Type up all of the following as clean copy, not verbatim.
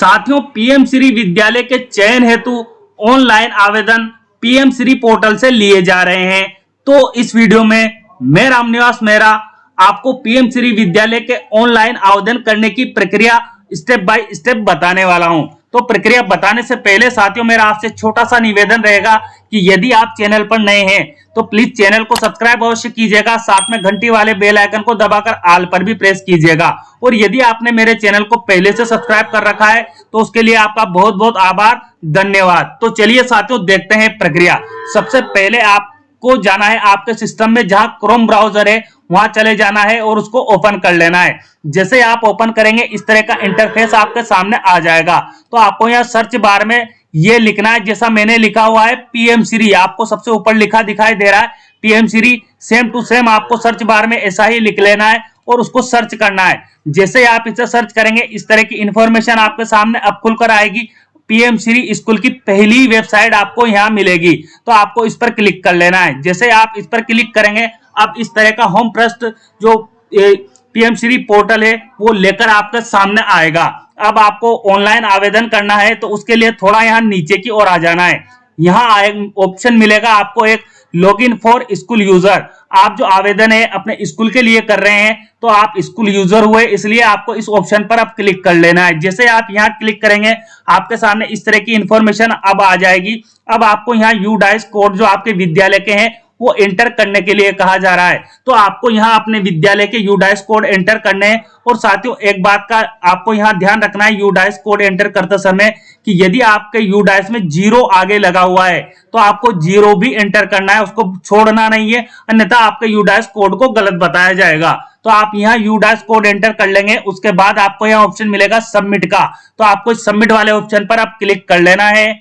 साथियों, पीएम श्री विद्यालय के चयन हेतु ऑनलाइन आवेदन पीएम श्री पोर्टल से लिए जा रहे हैं। तो इस वीडियो में मैं रामनिवास मेहरा आपको पीएम श्री विद्यालय के ऑनलाइन आवेदन करने की प्रक्रिया स्टेप बाय स्टेप बताने वाला हूं। तो प्रक्रिया बताने से पहले साथियों, मेरा आपसे छोटा सा निवेदन रहेगा कि यदि आप चैनल पर नए हैं तो प्लीज चैनल को सब्सक्राइब अवश्य कीजिएगा, साथ में घंटी वाले बेल आइकन को दबाकर ऑल पर भी प्रेस कीजिएगा। और यदि आपने मेरे चैनल को पहले से सब्सक्राइब कर रखा है तो उसके लिए आपका बहुत बहुत आभार, धन्यवाद। तो चलिए साथियों, देखते हैं प्रक्रिया। सबसे पहले आपको जाना है आपके सिस्टम में, जहां क्रोम ब्राउजर है वहां चले जाना है और उसको ओपन कर लेना है। जैसे आप ओपन करेंगे इस तरह का इंटरफेस आपके सामने आ जाएगा। तो आपको यहाँ सर्च बार में ये लिखना है, जैसा मैंने लिखा हुआ है पीएम श्री, आपको सबसे ऊपर लिखा दिखाई दे रहा है PM Shri. Same to same आपको सर्च बार में ऐसा ही लिख लेना है और उसको सर्च करना है। जैसे आप इसे सर्च करेंगे इस तरह की इंफॉर्मेशन आपके सामने अब खुलकर आएगी। पीएम श्री स्कूल की पहली वेबसाइट आपको यहाँ मिलेगी, तो आपको इस पर क्लिक कर लेना है। जैसे आप इस पर क्लिक करेंगे अब इस तरह का होम पृष्ठ जो पीएम श्री पोर्टल है वो लेकर आपके सामने आएगा। अब आपको ऑनलाइन आवेदन करना है तो उसके लिए थोड़ा यहाँ नीचे की ओर आ जाना है। यहाँ ऑप्शन मिलेगा आपको एक लॉगिन फॉर स्कूल यूजर। आप जो आवेदन है अपने स्कूल के लिए कर रहे हैं तो आप स्कूल यूजर हुए, इसलिए आपको इस ऑप्शन पर अब क्लिक कर लेना है। जैसे आप यहाँ क्लिक करेंगे आपके सामने इस तरह की इंफॉर्मेशन अब आ जाएगी। अब आपको यहाँ यूडाइस कोड जो आपके विद्यालय के हैं वो एंटर करने के लिए कहा जा रहा है। तो आपको यहाँ अपने विद्यालय के यूडाइस कोड एंटर करने हैं। और साथियों, एक बात का आपको यहाँ ध्यान रखना है यूडाइस कोड एंटर करते समय कि यदि आपके यूडाइस में 0 आगे लगा हुआ है तो आपको 0 भी एंटर करना है, उसको छोड़ना नहीं है, अन्यथा आपके यूडाइस कोड को गलत बताया जाएगा। तो आप यहाँ यूडाइस कोड एंटर कर लेंगे। उसके बाद आपको यहाँ ऑप्शन मिलेगा सबमिट का, तो आपको सबमिट वाले ऑप्शन पर आप क्लिक कर लेना है।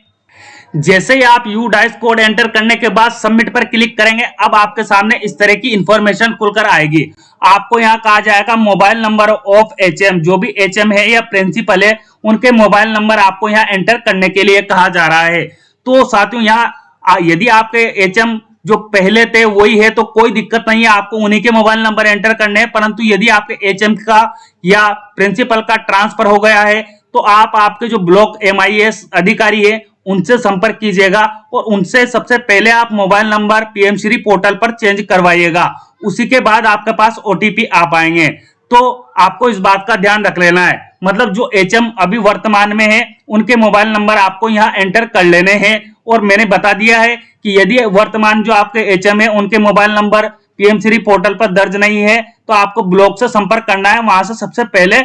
जैसे ही आप यूडाइस कोड एंटर करने के बाद सबमिट पर क्लिक करेंगे अब आपके सामने इस तरह की इंफॉर्मेशन खुलकर आएगी। आपको यहाँ कहा जाएगा मोबाइल नंबर ऑफ एचएम, जो भी एचएम है या प्रिंसिपल है उनके मोबाइल नंबर आपको यहाँ एंटर करने के लिए कहा जा रहा है। तो साथियों, यहाँ यदि आपके एचएम जो पहले थे वही है तो कोई दिक्कत नहीं है, आपको उन्हीं के मोबाइल नंबर एंटर करने हैं। परंतु यदि आपके एचएम का या प्रिंसिपल का ट्रांसफर हो गया है तो आप आपके जो ब्लॉक एमआईएस अधिकारी है उनसे संपर्क कीजिएगा और उनसे सबसे पहले आप mobile number PM Shri portal पर चेंज करवाइएगा। उसी के बाद आपके पास ओटीपी आ पाएंगे। तो आपको इस बात का ध्यान रख लेना है, मतलब जो एचएम अभी वर्तमान में है उनके मोबाइल नंबर आपको यहाँ एंटर कर लेने हैं। और मैंने बता दिया है कि यदि वर्तमान जो आपके एचएम है उनके mobile number PM Shri portal पर दर्ज नहीं है तो आपको ब्लॉक से संपर्क करना है, वहां से सबसे पहले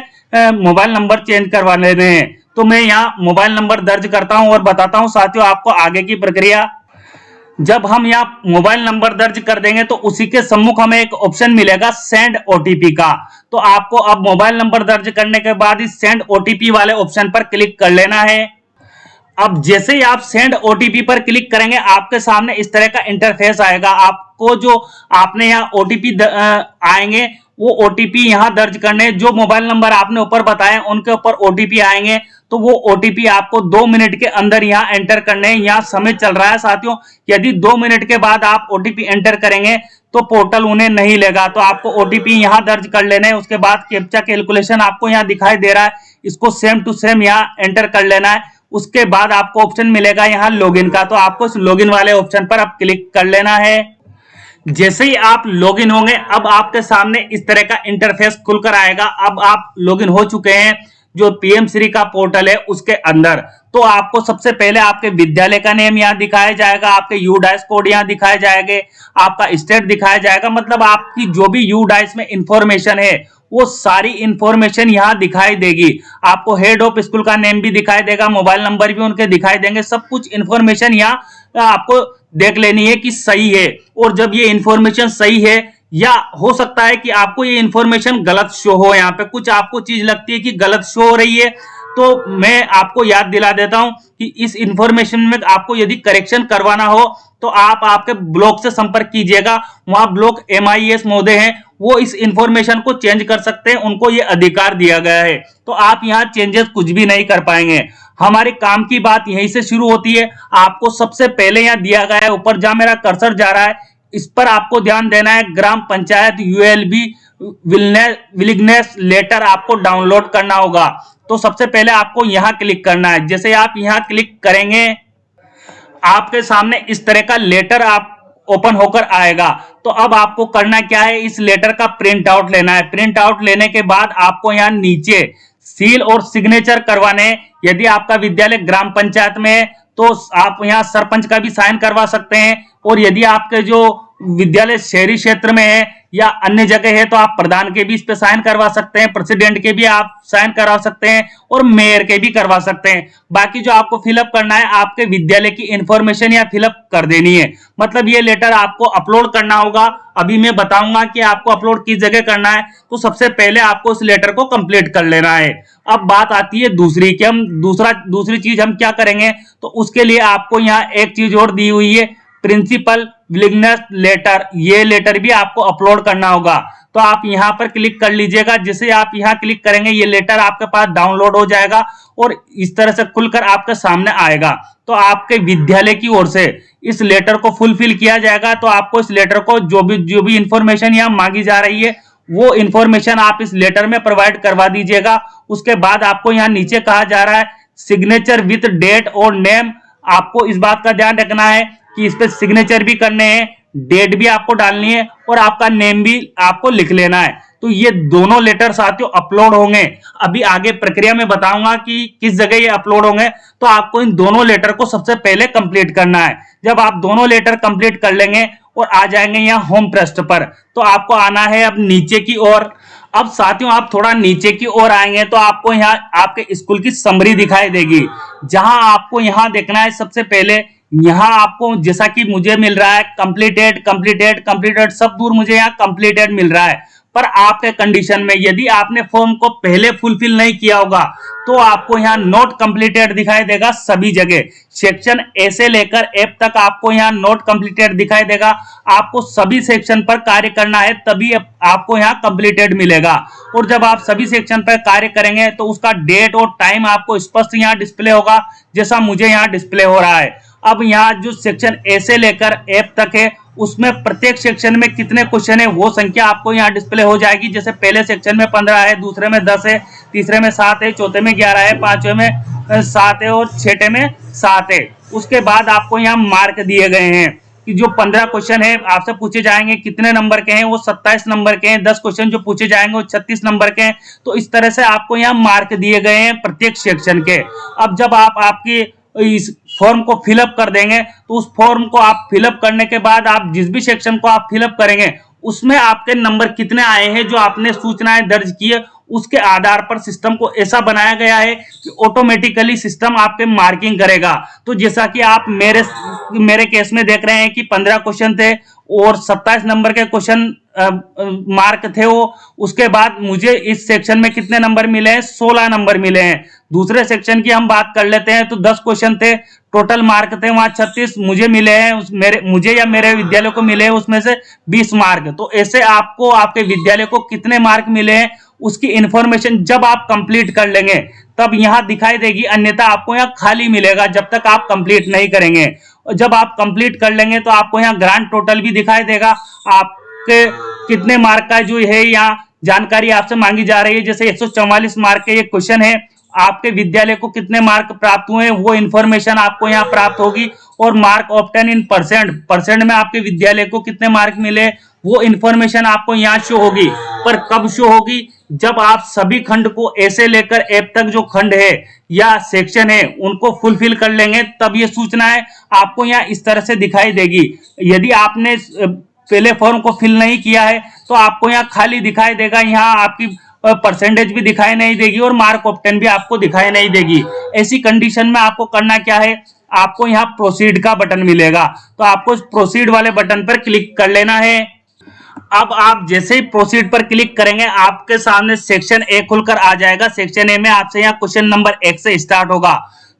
मोबाइल नंबर चेंज करवा लेने हैं। तो मैं यहाँ मोबाइल नंबर दर्ज करता हूं और बताता हूं साथियों आपको आगे की प्रक्रिया। जब हम यहाँ मोबाइल नंबर दर्ज कर देंगे तो उसी के सम्मुख हमें एक ऑप्शन मिलेगा सेंड ओटीपी का। तो आपको अब मोबाइल नंबर दर्ज करने के बाद इस सेंड ओटीपी वाले ऑप्शन पर क्लिक कर लेना है। अब जैसे ही आप सेंड ओटीपी पर क्लिक करेंगे आपके सामने इस तरह का इंटरफेस आएगा। आपको जो आपने यहाँ ओटीपी आएंगे वो ओटीपी यहाँ दर्ज करने, जो मोबाइल नंबर आपने ऊपर बताए उनके ऊपर ओटीपी आएंगे तो वो ओटीपी आपको 2 मिनट के अंदर यहाँ एंटर करने हैं। यहाँ समय चल रहा है साथियों, यदि 2 मिनट के बाद आप ओटीपी एंटर करेंगे तो पोर्टल उन्हें नहीं लेगा। तो आपको ओटीपी यहाँ दर्ज कर लेना है। उसके बाद कैप्चा कैलकुलेशन आपको यहाँ दिखाई दे रहा है, इसको सेम टू सेम यहाँ एंटर कर लेना है। उसके बाद आपको ऑप्शन मिलेगा यहाँ लॉगिन का, तो आपको इस लॉगिन वाले ऑप्शन पर अब क्लिक कर लेना है। जैसे ही आप लॉगिन होंगे अब आपके सामने इस तरह का इंटरफेस खुलकर आएगा। अब आप लॉगिन हो चुके हैं जो पीएम श्री का पोर्टल है उसके अंदर। तो आपको सबसे पहले आपके विद्यालय का नेम यहाँ दिखाया जाएगा, आपके यूडाइस कोड यहाँ दिखाए जाएंगे, आपका स्टेट दिखाया जाएगा, मतलब आपकी जो भी यूडाइस में इंफॉर्मेशन है वो सारी इंफॉर्मेशन यहाँ दिखाई देगी। आपको हेड ऑफ स्कूल का नेम भी दिखाई देगा, मोबाइल नंबर भी उनके दिखाई देंगे, सब कुछ इंफॉर्मेशन यहाँ आपको देख लेनी है कि सही है। और जब ये इंफॉर्मेशन सही है, या हो सकता है कि आपको ये इंफॉर्मेशन गलत शो हो, यहाँ पे कुछ आपको चीज लगती है कि गलत शो हो रही है, तो मैं आपको याद दिला देता हूं कि इस इंफॉर्मेशन में आपको यदि करेक्शन करवाना हो तो आप आपके ब्लॉक से संपर्क कीजिएगा। वहां ब्लॉक एमआईएस महोदय हैं, वो इस इंफॉर्मेशन को चेंज कर सकते हैं, उनको ये अधिकार दिया गया है। तो आप यहाँ चेंजेस कुछ भी नहीं कर पाएंगे। हमारे काम की बात यहीं से शुरू होती है। आपको सबसे पहले यहाँ दिया गया है, ऊपर जहां मेरा कर्सर जा रहा है इस पर आपको ध्यान देना है, ग्राम पंचायत यूएलबी विलिंगनेस लेटर आपको डाउनलोड करना होगा। तो सबसे पहले आपको यहां क्लिक करना है। जैसे आप यहां क्लिक करेंगे आपके सामने इस तरह का लेटर आप ओपन होकर आएगा। तो अब आपको करना क्या है, इस लेटर का प्रिंट आउट लेना है। प्रिंट आउट लेने के बाद आपको यहाँ नीचे सील और सिग्नेचर करवाने। यदि आपका विद्यालय ग्राम पंचायत में है तो आप यहाँ सरपंच का भी साइन करवा सकते हैं, और यदि आपके जो विद्यालय शहरी क्षेत्र में है या अन्य जगह है तो आप प्रधान के भी इस पे साइन करवा सकते हैं, प्रेसिडेंट के भी आप साइन करवा सकते हैं और मेयर के भी करवा सकते हैं। बाकी जो आपको फिलअप करना है आपके विद्यालय की इंफॉर्मेशन या फिलअप कर देनी है। मतलब ये लेटर आपको अपलोड करना होगा। अभी मैं बताऊंगा कि आपको अपलोड किस जगह करना है। तो सबसे पहले आपको इस लेटर को कंप्लीट कर लेना है। अब बात आती है दूसरी कि हम दूसरी चीज हम क्या करेंगे। तो उसके लिए आपको यहाँ एक चीज और दी हुई है, प्रिंसिपल विलिंगनेस लेटर। ये लेटर भी आपको अपलोड करना होगा। तो आप यहां पर क्लिक कर लीजिएगा। जैसे आप यहां क्लिक करेंगे ये लेटर आपके पास डाउनलोड हो जाएगा और इस तरह से खुलकर आपके सामने आएगा। तो आपके विद्यालय की ओर से इस लेटर को फुलफिल किया जाएगा। तो आपको इस लेटर को जो भी इंफॉर्मेशन यहाँ मांगी जा रही है वो इंफॉर्मेशन आप इस लेटर में प्रोवाइड करवा दीजिएगा। उसके बाद आपको यहाँ नीचे कहा जा रहा है सिग्नेचर विथ डेट और नेम। आपको इस बात का ध्यान रखना है कि इस पे सिग्नेचर भी करने हैं, डेट भी आपको डालनी है और आपका नेम भी आपको लिख लेना है। तो ये दोनों लेटर साथियों अपलोड होंगे। अभी आगे प्रक्रिया में बताऊंगा कि किस जगह ये अपलोड होंगे। तो आपको इन दोनों लेटर को सबसे पहले कंप्लीट करना है। जब आप दोनों लेटर कंप्लीट कर लेंगे और आ जाएंगे यहाँ होम पृष्ठ पर, तो आपको आना है अब नीचे की ओर। अब साथियों आप थोड़ा नीचे की ओर आएंगे तो आपको यहाँ आपके स्कूल की समरी दिखाई देगी, जहां आपको यहाँ देखना है सबसे पहले। यहाँ आपको जैसा कि मुझे मिल रहा है कंप्लीटेड कंप्लीटेड कंप्लीटेड, सब दूर मुझे यहाँ कंप्लीटेड मिल रहा है। पर आपके कंडीशन में यदि आपने फॉर्म को पहले फुलफिल नहीं किया होगा तो आपको यहाँ नोट कंप्लीटेड दिखाई देगा सभी जगह। सेक्शन ए से लेकर एफ तक आपको यहाँ नोट कंप्लीटेड दिखाई देगा। आपको सभी सेक्शन पर कार्य करना है तभी आपको यहाँ कंप्लीटेड मिलेगा। और जब आप सभी सेक्शन पर कार्य करेंगे तो उसका डेट और टाइम आपको स्पष्ट यहाँ डिस्प्ले होगा, जैसा मुझे यहाँ डिस्प्ले हो रहा है। अब यहाँ जो सेक्शन ए से लेकर एफ तक है उसमें प्रत्येक सेक्शन में कितने क्वेश्चन है वो संख्या आपको यहाँ डिस्प्ले हो जाएगी। जैसे पहले सेक्शन में 15 है, दूसरे में 10 है, तीसरे में 7 है, चौथे में 11 है, पांचवे में 7 है और छठे में 7 है। उसके बाद आपको यहाँ मार्क दिए गए हैं कि जो 15 क्वेश्चन है आपसे पूछे जाएंगे कितने नंबर के हैं, वो 27 नंबर के हैं। 10 क्वेश्चन जो पूछे जाएंगे वो 36 नंबर के हैं। तो इस तरह से आपको यहाँ मार्क दिए गए हैं प्रत्येक सेक्शन के। अब जब आप आपकी इस फॉर्म को फिलअप कर देंगे तो उस फॉर्म को आप फिलअप करने के बाद आप जिस भी सेक्शन को आप फिलअप करेंगे उसमें आपके नंबर कितने आए हैं जो आपने सूचनाएं दर्ज की है उसके आधार पर सिस्टम को ऐसा बनाया गया है कि ऑटोमेटिकली सिस्टम आपके मार्किंग करेगा। तो जैसा कि आप मेरे केस में देख रहे हैं कि 15 क्वेश्चन थे और 27 नंबर के क्वेश्चन मार्क थे वो। उसके बाद मुझे इस सेक्शन में कितने नंबर मिले हैं, 16 नंबर मिले हैं। दूसरे सेक्शन की हम बात कर लेते हैं तो 10 क्वेश्चन थे, टोटल मार्क थे वहां 36, मुझे मिले हैं मुझे या मेरे विद्यालय को मिले हैं उसमें से 20 मार्क। तो ऐसे आपको आपके विद्यालय को कितने मार्क मिले हैं उसकी इंफॉर्मेशन जब आप कंप्लीट कर लेंगे तब यहां दिखाई देगी, अन्यथा आपको यहाँ खाली मिलेगा जब तक आप कंप्लीट नहीं करेंगे। और जब आप कंप्लीट कर लेंगे तो आपको यहाँ ग्रांड टोटल भी दिखाई देगा, आपके कितने मार्क का जो है यहाँ जानकारी आपसे मांगी जा रही है। जैसे 144 मार्क के ये क्वेश्चन है, आपके विद्यालय को कितने मार्क प्राप्त हुए वो इंफॉर्मेशन आपको यहाँ प्राप्त होगी। और मार्क ऑब्टेन इन परसेंट में आपके विद्यालय को कितने मार्क मिले वो इंफॉर्मेशन आपको यहाँ शो होगी। पर कब शो होगी, जब आप सभी खंड को ए से लेकर एफ तक जो खंड है या सेक्शन है उनको फुलफिल कर लेंगे तब ये सूचनाएं आपको यहाँ इस तरह से दिखाई देगी। यदि आपने पहले फॉर्म को फिल नहीं किया है तो आपको यहाँ खाली दिखाई देगा, यहाँ आपकी परसेंटेज भी दिखाई नहीं देगी और मार्क ऑब्टेन भी आपको दिखाई नहीं देगी। ऐसी कंडीशन में आपको करना क्या है, आपको यहाँ प्रोसीड का बटन मिलेगा तो आपको प्रोसीड वाले बटन पर क्लिक कर लेना है। अब आप जैसे ही प्रोसीड पर क्लिक करेंगे आपके सामने सेक्शन ए खुलकर आ जाएगा। सेक्शन ए में आपसे यहाँ क्वेश्चन नंबर 1 से स्टार्ट होगा।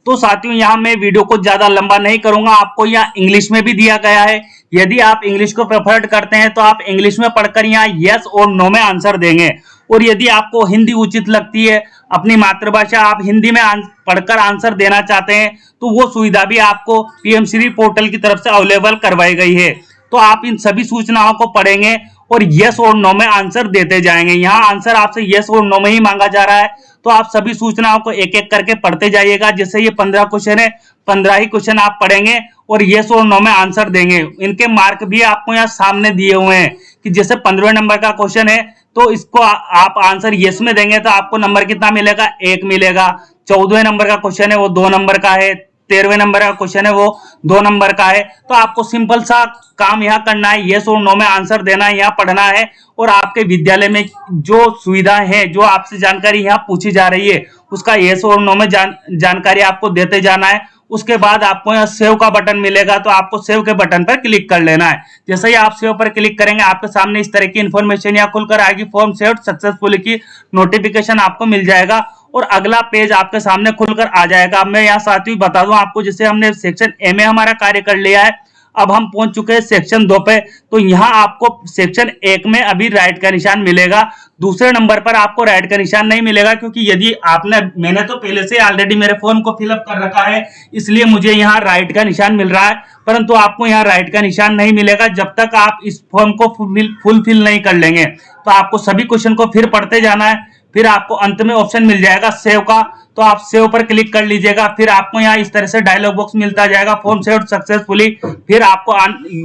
तो साथियों यहाँ मैं वीडियो को ज्यादा लंबा नहीं करूंगा, आपको यहाँ इंग्लिश में भी दिया गया है। यदि आप इंग्लिश को प्रेफर्ड करते हैं तो आप इंग्लिश में पढ़कर यहाँ यस और नो में आंसर देंगे। और यदि आपको हिंदी उचित लगती है, अपनी मातृभाषा आप हिंदी में पढ़कर आंसर देना चाहते हैं तो वो सुविधा भी आपको पीएम श्री पोर्टल की तरफ से अवेलेबल करवाई गई है। तो आप इन सभी सूचनाओं को पढ़ेंगे और यस और नो में आंसर देते जाएंगे। यहाँ आंसर आपसे यस और नो में ही मांगा जा रहा है, तो आप सभी सूचनाओं को एक एक करके पढ़ते जाइएगा। जैसे ये 15 क्वेश्चन है, 15 ही क्वेश्चन आप पढ़ेंगे और यस और नो में आंसर देंगे। इनके मार्क भी आपको यहाँ सामने दिए हुए हैं कि जैसे 15वें नंबर का क्वेश्चन है तो इसको आप आंसर यस में देंगे तो आपको नंबर कितना मिलेगा, 1 मिलेगा। 14वें नंबर का क्वेश्चन है वो 2 नंबर का है। 13वें नंबर का क्वेश्चन है वो 2 नंबर का है। तो आपको सिंपल सा काम यहाँ करना है, यस और नो में आंसर देना है, यहाँ पढ़ना है और आपके विद्यालय में जो सुविधाएं हैं, जो आपसे जानकारी यहाँ पूछी जा रही है, उसका यस और नो में जानकारी आपको देते जाना है। उसके बाद आपको यहाँ सेव का बटन मिलेगा, तो आपको सेव के बटन पर क्लिक कर लेना है। जैसे ही आप सेव पर क्लिक करेंगे आपके सामने इस तरह की इंफॉर्मेशन यहाँ खुलकर आएगी, फॉर्म सेव्ड सक्सेसफुली की नोटिफिकेशन आपको मिल जाएगा और अगला पेज आपके सामने खुलकर आ जाएगा। अब मैं यहाँ साथियों बता दूं आपको, जैसे हमने सेक्शन ए में हमारा कार्य कर लिया है, अब हम पहुंच चुके हैं सेक्शन 2 पे। तो यहाँ आपको सेक्शन 1 में अभी राइट का निशान मिलेगा, दूसरे नंबर पर आपको राइट का निशान नहीं मिलेगा, क्योंकि यदि मैंने तो पहले से ऑलरेडी मेरे फोन को फिलअप कर रखा है, इसलिए मुझे यहाँ राइट का निशान मिल रहा है, परंतु आपको यहाँ राइट का निशान नहीं मिलेगा जब तक आप इस फॉर्म को फुलफिल नहीं कर लेंगे। तो आपको सभी क्वेश्चन को फिर पढ़ते जाना है, फिर आपको अंत में ऑप्शन मिल जाएगा सेव का, तो आप सेव पर क्लिक कर लीजिएगा। फिर आपको यहाँ इस तरह से डायलॉग बॉक्स मिलता जाएगा, फॉर्म सेव्ड सक्सेसफुली। फिर आपको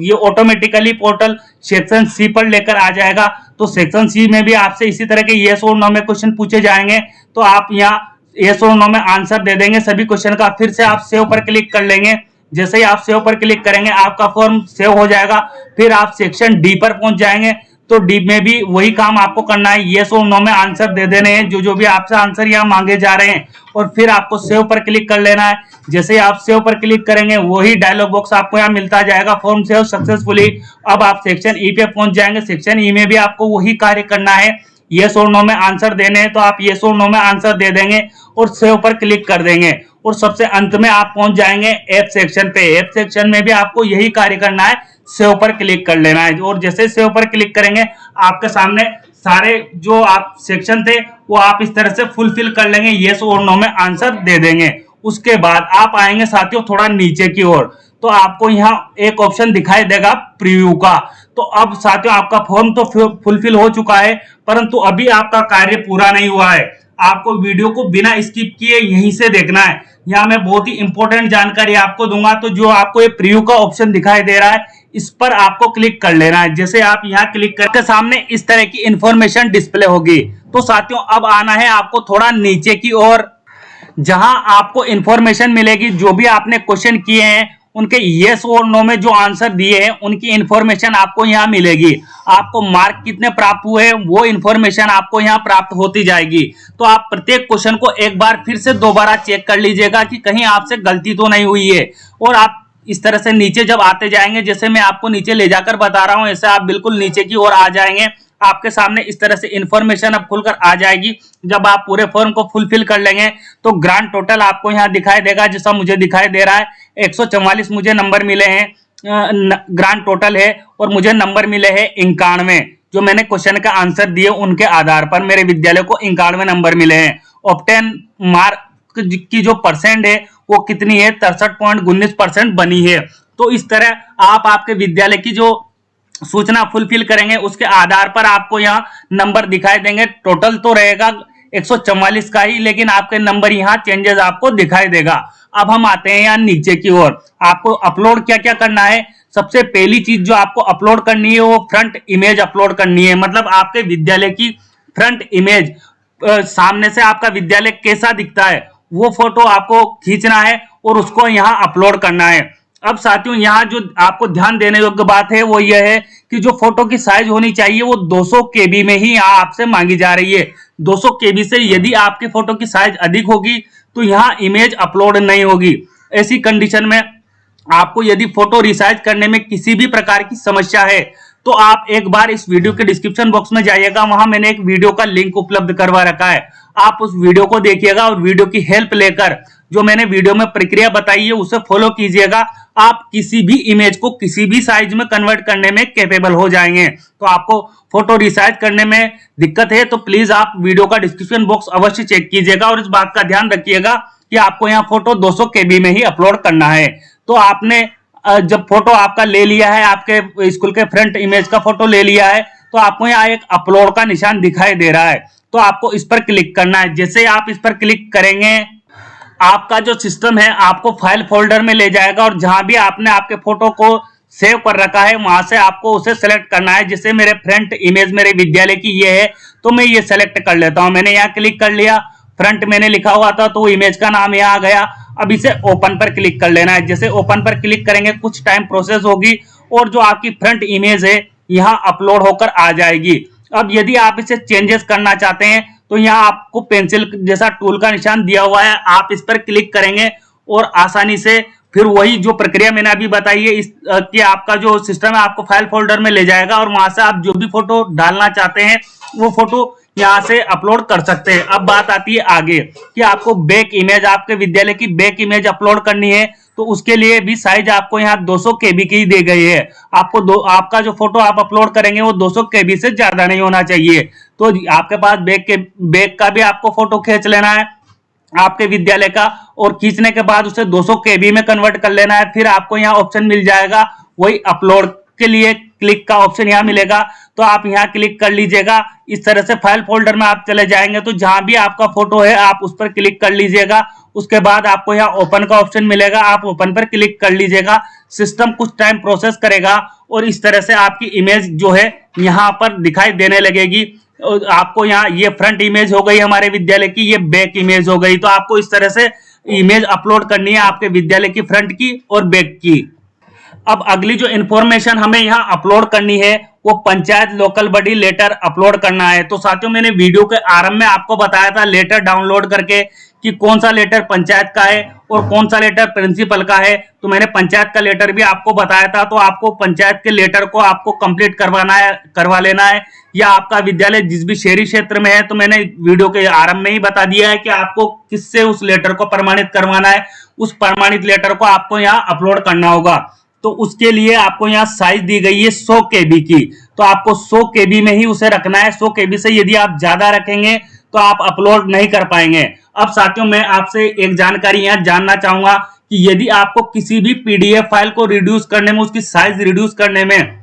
ये ऑटोमेटिकली पोर्टल सेक्शन सी पर लेकर आ जाएगा। तो सेक्शन सी में भी आपसे इसी तरह के यस और नो में क्वेश्चन पूछे जाएंगे, तो आप यहाँ यस और नो में आंसर दे देंगे सभी क्वेश्चन का। फिर से आप सेव पर क्लिक कर लेंगे। जैसे ही आप सेव पर क्लिक करेंगे आपका फॉर्म सेव हो जाएगा। फिर आप सेक्शन डी पर पहुंच जाएंगे, तो डी में भी वही काम आपको करना है, यस और नो में आंसर दे देने हैं जो भी आपसे आंसर यहाँ मांगे जा रहे हैं, और फिर आपको सेव पर क्लिक कर लेना है। जैसे ही आप सेव पर क्लिक करेंगे वही डायलॉग बॉक्स आपको यहाँ मिलता जाएगा, फॉर्म सेव सक्सेसफुली। अब आप सेक्शन ई पे पहुंच जाएंगे। सेक्शन ई में भी आपको वही कार्य करना है, यस और नो में आंसर देने हैं, तो आप यस और नो में आंसर दे देंगे और सेव पर क्लिक कर देंगे। और सबसे अंत में आप पहुंच जाएंगे एफ सेक्शन पे। एफ सेक्शन में भी आपको यही कार्य करना है, सेव पर क्लिक कर लेना है। और जैसे सेव पर क्लिक करेंगे आपके सामने सारे जो आप सेक्शन थे वो आप इस तरह से फुलफिल कर लेंगे, यस और नो में आंसर दे देंगे। उसके बाद आप आएंगे साथियों थोड़ा नीचे की ओर, तो आपको यहाँ एक ऑप्शन दिखाई देगा प्रीव्यू का। तो अब साथियों आपका फॉर्म तो फुलफिल हो चुका है, परंतु अभी आपका कार्य पूरा नहीं हुआ है। आपको वीडियो को बिना स्किप किए यहीं से देखना है। यहाँ मैं बहुत ही इंपॉर्टेंट जानकारी आपको दूंगा, तो जो आपको ये प्रीव्यू का ऑप्शन दिखाई दे रहा है इस पर आपको क्लिक कर लेना है। जैसे आप यहाँ क्लिक करके सामने इस तरह की इंफॉर्मेशन डिस्प्ले होगी। तो साथियों अब आना है आपको थोड़ा नीचे की ओर, जहां आपको इंफॉर्मेशन मिलेगी जो भी आपने क्वेश्चन किए हैं उनके यस और नो में जो आंसर दिए हैं उनकी इंफॉर्मेशन आपको यहाँ मिलेगी। आपको मार्क कितने प्राप्त हुए हैं वो इंफॉर्मेशन आपको यहाँ प्राप्त होती जाएगी। तो आप प्रत्येक क्वेश्चन को एक बार फिर से दोबारा चेक कर लीजिएगा कि कहीं आपसे गलती तो नहीं हुई है। और आप इस तरह से नीचे जब आते जाएंगे, जैसे मैं आपको नीचे ले जाकर बता रहा हूं, ऐसे आप बिल्कुल नीचे की ओर आ जाएंगे। आपके सामने इस तरह से इंफॉर्मेशन अब खुलकर आ जाएगी। जब आप पूरे फॉर्म को फुलफिल कर लेंगे तो ग्रांड टोटल आपको यहाँ दिखाई देगा, जैसा मुझे दिखाई दे रहा है 144 मुझे नंबर मिले हैं, ग्रांड टोटल है, और मुझे नंबर मिले हैं 91। जो मैंने क्वेश्चन का आंसर दिए उनके आधार पर मेरे विद्यालय को 91 नंबर मिले हैं। ऑब्टेन मार्क की जो परसेंट है वो कितनी है, 63.19% बनी है। तो इस तरह आप आपके विद्यालय की जो सूचना फुलफिल करेंगे उसके आधार पर आपको यहाँ नंबर दिखाई देंगे। टोटल तो रहेगा 144 का ही, लेकिन आपके नंबर यहाँ चेंजेस आपको दिखाई देगा। अब हम आते हैं यहाँ नीचे की ओर। आपको अपलोड क्या क्या करना है। सबसे पहली चीज जो आपको अपलोड करनी है वो फ्रंट इमेज अपलोड करनी है। मतलब आपके विद्यालय की फ्रंट इमेज, सामने से आपका विद्यालय कैसा दिखता है वो फोटो आपको खींचना है और उसको यहाँ अपलोड करना है। अब साथियों यहाँ जो आपको ध्यान देने योग्य बात है वो यह है कि जो फोटो की साइज होनी चाहिए वो 200 KB में ही यहाँ आपसे मांगी जा रही है। 200 KB से यदि आपकी फोटो की साइज अधिक होगी तो यहाँ इमेज अपलोड नहीं होगी। ऐसी कंडीशन में आपको यदि फोटो रिसाइज करने में किसी भी प्रकार की समस्या है तो आप एक बार इस वीडियो के डिस्क्रिप्शन बॉक्स में जाइएगा, वहां मैंने एक वीडियो का लिंक उपलब्ध करवा रखा है। आप उस वीडियो को देखिएगा और वीडियो की हेल्प लेकर जो मैंने वीडियो में प्रक्रिया बताई है उसे फॉलो कीजिएगा। आप किसी भी इमेज को किसी भी साइज में कन्वर्ट करने में कैपेबल हो जाएंगे। तो आपको फोटो रिसाइज करने में दिक्कत है तो प्लीज आप वीडियो का डिस्क्रिप्शन बॉक्स अवश्य चेक कीजिएगा और इस बात का ध्यान रखिएगा कि आपको यहाँ फोटो 200 KB में ही अपलोड करना है। तो आपने जब फोटो आपका ले लिया है, आपके स्कूल के फ्रंट इमेज का फोटो ले लिया है, तो आपको यहाँ एक अपलोड का निशान दिखाई दे रहा है, तो आपको इस पर क्लिक करना है। जैसे आप इस पर क्लिक करेंगे, आपका जो सिस्टम है आपको फाइल फोल्डर में ले जाएगा और जहां भी आपने आपके फोटो को सेव कर रखा है वहां से आपको उसे सेलेक्ट करना है। जैसे मेरे फ्रंट इमेज मेरे विद्यालय की ये है, तो मैं ये सेलेक्ट कर लेता हूं। मैंने यहाँ क्लिक कर लिया, फ्रंट मैंने लिखा हुआ था तो इमेज का नाम यहाँ आ गया। अब इसे ओपन पर क्लिक कर लेना है। जैसे ओपन पर क्लिक करेंगे कुछ टाइम प्रोसेस होगी और जो आपकी फ्रंट इमेज है यहाँ अपलोड होकर आ जाएगी। अब यदि आप इसे चेंजेस करना चाहते हैं तो यहाँ आपको पेंसिल जैसा टूल का निशान दिया हुआ है, आप इस पर क्लिक करेंगे और आसानी से फिर वही जो प्रक्रिया मैंने अभी बताई है कि आपका जो सिस्टम है आपको फाइल फोल्डर में ले जाएगा और वहां से आप जो भी फोटो डालना चाहते हैं वो फोटो यहाँ से अपलोड कर सकते हैं। अब बात आती है आगे कि आपको बैक इमेज, आपके विद्यालय की बैक इमेज अपलोड करनी है तो उसके लिए भी साइज आपको यहाँ 200 KB की दी गई है। आपको आपका जो फोटो आप अपलोड करेंगे वो 200 KB से ज्यादा नहीं होना चाहिए। तो आपके पास बैक का भी आपको फोटो खींच लेना है आपके विद्यालय का, और खींचने के बाद उसे 200 KB में कन्वर्ट कर लेना है। फिर आपको यहाँ ऑप्शन मिल जाएगा वही अपलोड के लिए क्लिक का ऑप्शन यहाँ मिलेगा, तो आप यहाँ क्लिक कर लीजिएगा। इस तरह से फाइल फोल्डर में आप चले जाएंगे तो जहां भी आपका फोटो है आप उस पर क्लिक कर लीजिएगा। उसके बाद आपको यहाँ ओपन का ऑप्शन मिलेगा, आप ओपन पर क्लिक कर लीजिएगा। सिस्टम कुछ टाइम प्रोसेस करेगा और इस तरह से आपकी इमेज जो है यहाँ पर दिखाई देने लगेगी। आपको यहाँ ये फ्रंट इमेज हो गई हमारे विद्यालय की, ये बैक इमेज हो गई। तो आपको इस तरह से इमेज अपलोड करनी है आपके विद्यालय की फ्रंट की और बैक की। अब अगली जो इन्फॉर्मेशन हमें यहाँ अपलोड करनी है वो panchayat local body letter upload करना है। तो साथियों मैंने वीडियो के आरंभ में आपको बताया था लेटर डाउनलोड करके कि कौन सा लेटर पंचायत का है और कौन सा लेटर प्रिंसिपल का है। तो मैंने पंचायत का लेटर भी आपको बताया था, तो आपको पंचायत के लेटर को आपको कंप्लीट करवा लेना है। या आपका विद्यालय जिस भी शहरी क्षेत्र में है तो मैंने वीडियो के आरंभ में ही बता दिया है कि आपको किससे उस लेटर को प्रमाणित करवाना है। उस प्रमाणित लेटर को आपको यहाँ अपलोड करना होगा। तो उसके लिए आपको यहाँ साइज दी गई है 100 KB की, तो आपको 100 KB में ही उसे रखना है। 100 KB से यदि आप ज्यादा रखेंगे तो आप अपलोड नहीं कर पाएंगे। अब साथियों मैं आपसे एक जानकारी यहाँ जानना चाहूंगा कि यदि आपको किसी भी PDF फाइल को रिड्यूस करने में, उसकी साइज रिड्यूस करने में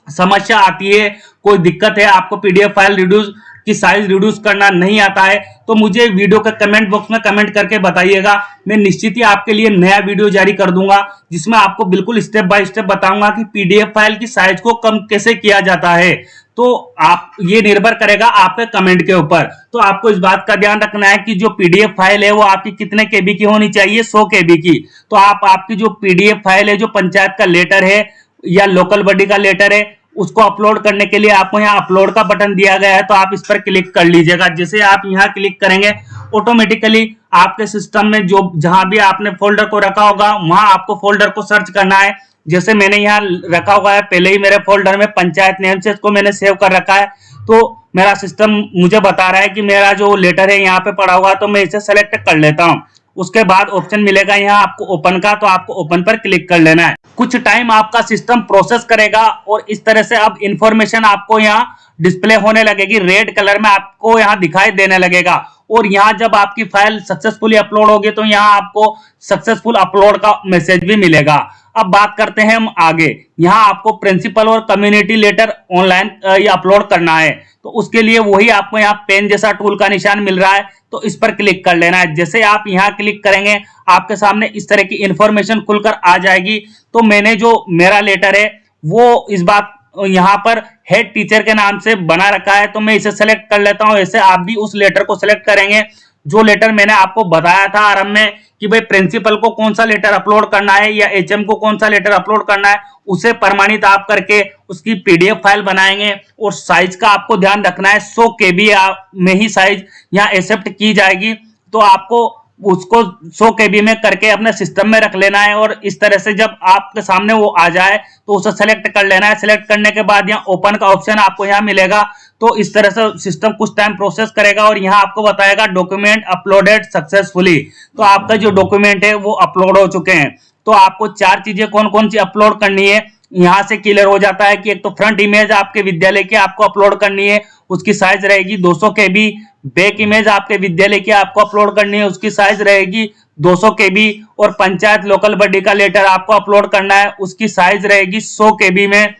समस्या आती है, कोई दिक्कत है, आपको PDF फाइल रिड्यूस की साइज रिड्यूस करना नहीं आता है, तो मुझे वीडियो के कमेंट बॉक्स में कमेंट करके बताइएगा। मैं निश्चित ही आपके लिए नया वीडियो जारी कर दूंगा जिसमें आपको बिल्कुल स्टेप बाय स्टेप बताऊंगा कि PDF फाइल की साइज को कम कैसे किया जाता है। तो आप ये निर्भर करेगा आपके कमेंट के ऊपर। तो आपको इस बात का ध्यान रखना है कि जो PDF फाइल है वो आपकी कितने KB की होनी चाहिए, 100 KB की। तो आपकी जो PDF फाइल है, जो पंचायत का लेटर है या लोकल बॉडी का लेटर है, उसको अपलोड करने के लिए आपको यहाँ अपलोड का बटन दिया गया है, तो आप इस पर क्लिक कर लीजिएगा। जैसे आप यहाँ क्लिक करेंगे ऑटोमेटिकली आपके सिस्टम में जो जहां भी आपने फोल्डर को रखा होगा वहां आपको फोल्डर को सर्च करना है। जैसे मैंने यहाँ रखा हुआ है पहले ही मेरे फोल्डर में पंचायत नेम से इसको मैंने सेव कर रखा है, तो मेरा सिस्टम मुझे बता रहा है कि मेरा जो लेटर है यहाँ पे पड़ा हुआ है, तो मैं इसे सेलेक्ट कर लेता हूँ। उसके बाद ऑप्शन मिलेगा यहाँ आपको ओपन का, तो आपको ओपन पर क्लिक कर लेना है। कुछ टाइम आपका सिस्टम प्रोसेस करेगा और इस तरह से अब इंफॉर्मेशन आपको यहाँ डिस्प्ले होने लगेगी, रेड कलर में आपको यहाँ दिखाई देने लगेगा। और यहाँ जब आपकी फाइल सक्सेसफुली अपलोड होगी तो यहाँ आपको सक्सेसफुल अपलोड का मैसेज भी मिलेगा। अब बात करते हैं हम आगे। यहाँ आपको प्रिंसिपल और कम्युनिटी लेटर ऑनलाइन अपलोड करना है, तो उसके लिए वही आपको यहाँ पेन जैसा टूल का निशान मिल रहा है, तो इस पर क्लिक कर लेना है। जैसे आप यहाँ क्लिक करेंगे आपके सामने इस तरह की इंफॉर्मेशन खुलकर आ जाएगी। तो मैंने जो मेरा लेटर है वो इस बात यहाँ पर हेड टीचर के नाम से बना रखा है, तो मैं इसे सेलेक्ट कर लेता हूँ। ऐसे आप भी उस लेटर को सेलेक्ट करेंगे जो लेटर मैंने आपको बताया था आरंभ में कि भाई प्रिंसिपल को कौन सा लेटर अपलोड करना है या HM को कौन सा लेटर अपलोड करना है, उसे प्रमाणित आप करके उसकी PDF फाइल बनाएंगे। और साइज का आपको ध्यान रखना है 100 KB में ही साइज यहाँ एक्सेप्ट की जाएगी, तो आपको उसको 100 KB में करके अपने सिस्टम में रख लेना है। और इस तरह से जब आपके सामने वो आ जाए तो उसे सेलेक्ट कर लेना है। सेलेक्ट करने के बाद यहाँ ओपन का ऑप्शन आपको यहाँ मिलेगा, तो इस तरह से सिस्टम कुछ टाइम प्रोसेस करेगा और यहाँ आपको बताएगा डॉक्यूमेंट अपलोडेड सक्सेसफुली। तो आपका जो डॉक्यूमेंट है वो अपलोड हो चुके हैं। तो आपको 4 चीजें कौन कौन सी अपलोड करनी है यहाँ से क्लियर हो जाता है कि एक तो फ्रंट इमेज आपके विद्यालय की आपको अपलोड करनी है, उसकी साइज रहेगी 200 KB। बैक इमेज आपके विद्यालय की आपको अपलोड करनी है, उसकी साइज रहेगी 200 KB। और पंचायत लोकल बॉडी का लेटर आपको अपलोड करना है, उसकी साइज रहेगी 100 KB में।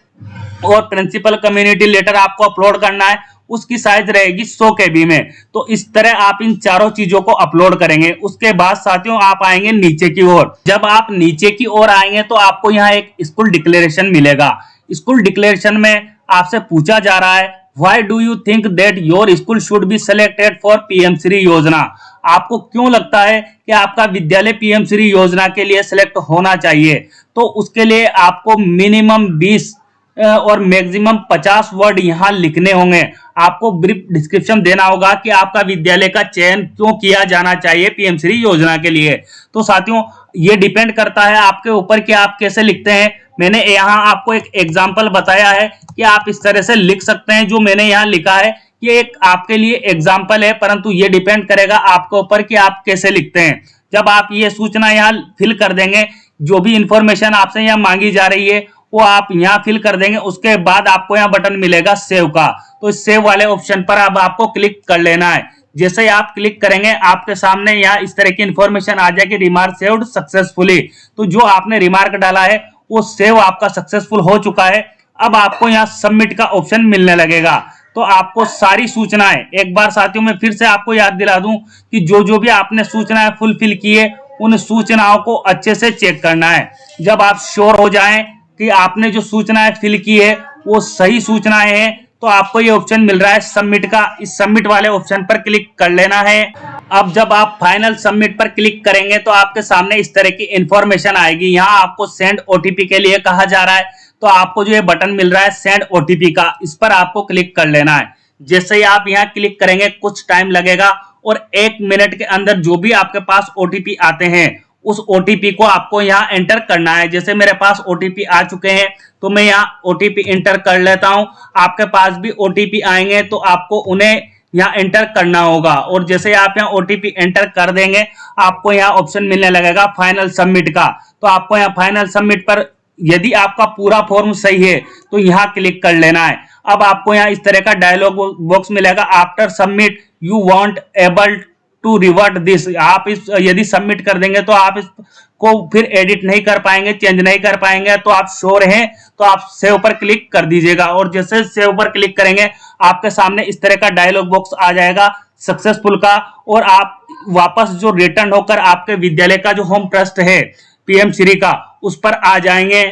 और प्रिंसिपल कम्युनिटी लेटर आपको अपलोड करना है, उसकी साइज रहेगी 100 KB में। तो इस तरह आप इन चारों चीजों को अपलोड करेंगे। उसके बाद साथियों आप आएंगे नीचे की ओर। जब आप नीचे की ओर आएंगे तो आपको यहाँ एक स्कूल डिक्लेरेशन मिलेगा। स्कूल डिक्लेरेशन में आपसे पूछा जा रहा है why do you think that your school should be selected for PM Shri योजना। आपको क्यों लगता है कि आपका विद्यालय पीएम श्री योजना के लिए सिलेक्ट होना चाहिए। तो उसके लिए आपको मिनिमम 20 और मैक्सिमम 50 वर्ड यहाँ लिखने होंगे। आपको ब्रीफ डिस्क्रिप्शन देना होगा कि आपका विद्यालय का चयन क्यों किया जाना चाहिए पीएम श्री योजना के लिए। तो साथियों ये डिपेंड करता है आपके ऊपर कि आप कैसे लिखते हैं। मैंने यहाँ आपको एक एग्जाम्पल बताया है कि आप इस तरह से लिख सकते हैं। जो मैंने यहाँ लिखा है ये एक आपके लिए एग्जाम्पल है, परंतु ये डिपेंड करेगा आपके ऊपर कि आप कैसे लिखते हैं। जब आप ये सूचना यहाँ फिल कर देंगे, जो भी इंफॉर्मेशन आपसे यहाँ मांगी जा रही है वो आप यहाँ फिल कर देंगे। उसके बाद आपको यहाँ बटन मिलेगा सेव का, तो इस सेव वाले ऑप्शन पर अब आपको क्लिक कर लेना है। जैसे ही आप क्लिक करेंगे आपके सामने यहाँ इस तरह की इंफॉर्मेशन आ जाएगी, रिमार्क सेव्ड सक्सेसफुली। तो जो आपने रिमार्क डाला है वो सेव आपका सक्सेसफुल हो चुका है। अब आपको यहाँ सबमिट का ऑप्शन मिलने लगेगा। तो आपको सारी सूचनाएं, एक बार साथियों मैं फिर से आपको याद दिला दूं कि जो भी आपने सूचनाएं फुलफिल की है उन सूचनाओं को अच्छे से चेक करना है। जब आप श्योर हो जाएं कि आपने जो सूचनाएं फिल की है वो सही सूचनाएं हैं तो आपको ये ऑप्शन मिल रहा है सबमिट का। इस सबमिट वाले ऑप्शन पर क्लिक कर लेना है। अब जब आप फाइनल सबमिट पर क्लिक करेंगे तो आपके सामने इस तरह की इंफॉर्मेशन आएगी। यहाँ आपको सेंड ओटीपी के लिए कहा जा रहा है, तो आपको जो ये बटन मिल रहा है सेंड ओटीपी का, इस पर आपको क्लिक कर लेना है। जैसे ही आप यहाँ क्लिक करेंगे कुछ टाइम लगेगा और 1 मिनट के अंदर जो भी आपके पास ओटीपी आते हैं उस ओटीपी को आपको यहाँ एंटर करना है। जैसे मेरे पास ओटीपी आ चुके हैं तो मैं यहाँ ओटीपी एंटर कर लेता हूँ। आपके पास भी ओटीपी आएंगे तो आपको उन्हें यहाँ एंटर करना होगा। और जैसे आप यहाँ ओटीपी एंटर कर देंगे आपको यहाँ ऑप्शन मिलने लगेगा फाइनल सबमिट का। तो आपको यहाँ फाइनल सबमिट पर यदि आपका पूरा फॉर्म सही है तो यहाँ क्लिक कर लेना है। अब आपको यहाँ इस तरह का डायलॉग बॉक्स मिलेगा, after submit you want able to revert this. आप इस यदि सबमिट कर देंगे तो आप इसको फिर एडिट नहीं कर पाएंगे, चेंज नहीं कर पाएंगे। तो आप श्योर हैं तो आप सेव पर क्लिक कर दीजिएगा। और जैसे सेव पर क्लिक करेंगे आपके सामने इस तरह का डायलॉग बॉक्स आ जाएगा सक्सेसफुल का, और आप वापस जो रिटर्न होकर आपके विद्यालय का जो होम ट्रस्ट है पीएम श्री का उस पर आ जाएंगे।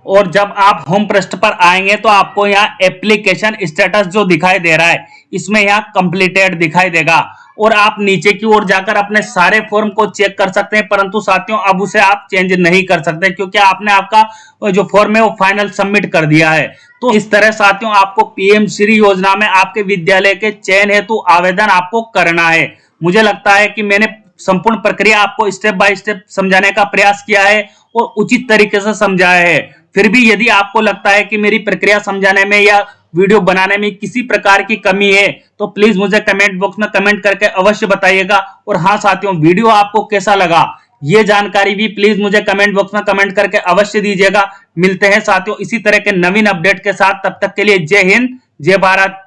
और जब आप होम पृष्ठ पर आएंगे तो आपको यहाँ एप्लीकेशन स्टेटस जो दिखाई दे रहा है इसमें यहाँ कंप्लीटेड दिखाई देगा। और आप नीचे की ओर जाकर अपने सारे फॉर्म को चेक कर सकते हैं, परंतु साथियों अब उसे आप चेंज नहीं कर सकते क्योंकि आपने आपका जो फॉर्म है वो फाइनल सबमिट कर दिया है। तो इस तरह साथियों आपको पीएम श्री योजना में आपके विद्यालय के चयन हेतु आवेदन आपको करना है। मुझे लगता है कि मैंने संपूर्ण प्रक्रिया आपको स्टेप बाय स्टेप समझाने का प्रयास किया है और उचित तरीके से समझाया है। फिर भी यदि आपको लगता है कि मेरी प्रक्रिया समझाने में या वीडियो बनाने में किसी प्रकार की कमी है तो प्लीज मुझे कमेंट बॉक्स में कमेंट करके अवश्य बताइएगा। और हाँ साथियों, वीडियो आपको कैसा लगा ये जानकारी भी प्लीज मुझे कमेंट बॉक्स में कमेंट करके अवश्य दीजिएगा। मिलते हैं साथियों इसी तरह के नवीन अपडेट के साथ, तब तक के लिए जय हिंद जय भारत।